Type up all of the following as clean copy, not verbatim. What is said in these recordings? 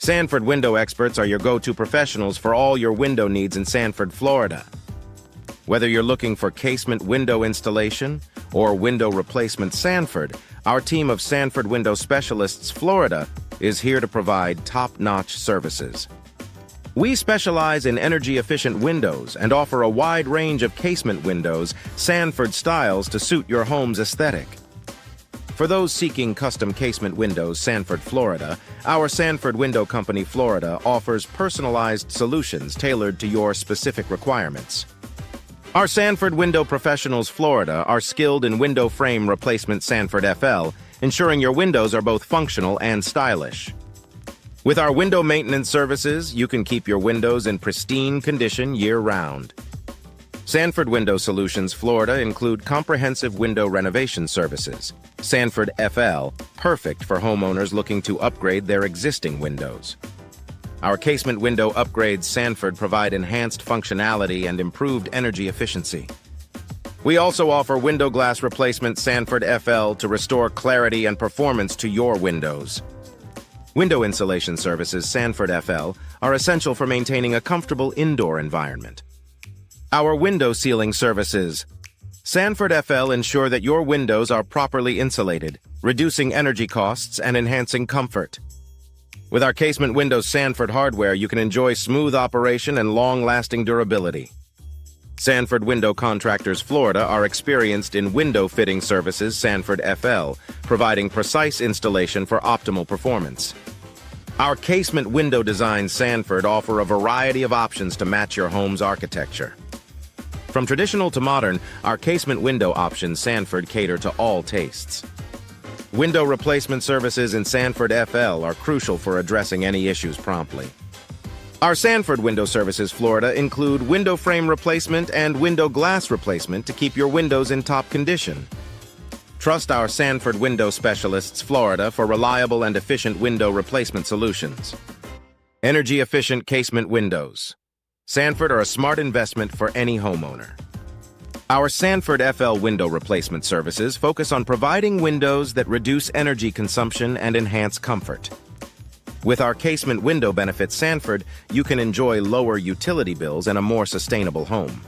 Sanford window experts are your go-to professionals for all your window needs in Sanford, Florida. Whether you're looking for casement window installation or window replacement, Sanford, our team of Sanford Window Specialists, Florida, is here to provide top-notch services. We specialize in energy-efficient windows and offer a wide range of casement windows, Sanford styles to suit your home's aesthetic. For those seeking custom casement windows, Sanford, Florida, our Sanford Window Company, Florida, offers personalized solutions tailored to your specific requirements. Our Sanford Window Professionals, Florida, are skilled in window frame replacement Sanford FL, ensuring your windows are both functional and stylish. With our window maintenance services, you can keep your windows in pristine condition year-round. Sanford Window Solutions, Florida include comprehensive window renovation services. Sanford FL, perfect for homeowners looking to upgrade their existing windows. Our casement window upgrades Sanford provide enhanced functionality and improved energy efficiency. We also offer window glass replacement Sanford FL to restore clarity and performance to your windows. Window installation services Sanford FL are essential for maintaining a comfortable indoor environment. Our window sealing services Sanford FL ensure that your windows are properly insulated, reducing energy costs and enhancing comfort. With our Casement Windows Sanford hardware, you can enjoy smooth operation and long-lasting durability. Sanford Window Contractors, Florida are experienced in window fitting services Sanford FL, providing precise installation for optimal performance. Our casement window designs Sanford offer a variety of options to match your home's architecture. From traditional to modern, our casement window options Sanford cater to all tastes. Window replacement services in Sanford FL are crucial for addressing any issues promptly. Our Sanford Window Services, Florida include window frame replacement and window glass replacement to keep your windows in top condition. Trust our Sanford Window Specialists, Florida for reliable and efficient window replacement solutions. Energy-efficient casement windows. Sanford are a smart investment for any homeowner. Our Sanford FL window replacement services focus on providing windows that reduce energy consumption and enhance comfort. With our casement window benefits Sanford, you can enjoy lower utility bills and a more sustainable home.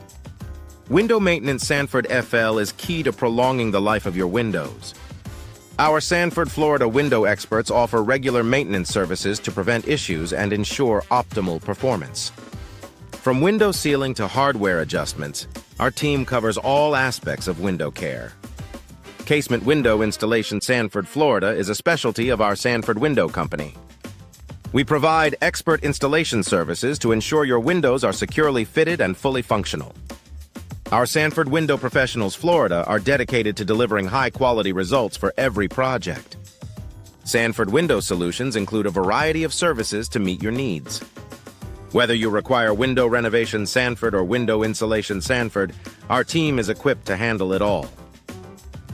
Window maintenance Sanford FL is key to prolonging the life of your windows. Our Sanford, Florida window experts offer regular maintenance services to prevent issues and ensure optimal performance. From window sealing to hardware adjustments, our team covers all aspects of window care. Casement Window Installation Sanford, Florida is a specialty of our Sanford Window Company. We provide expert installation services to ensure your windows are securely fitted and fully functional. Our Sanford Window Professionals, Florida are dedicated to delivering high-quality results for every project. Sanford Window Solutions include a variety of services to meet your needs. Whether you require window renovation Sanford or window insulation Sanford, our team is equipped to handle it all.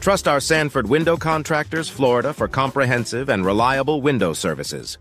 Trust our Sanford Window Contractors, Florida for comprehensive and reliable window services.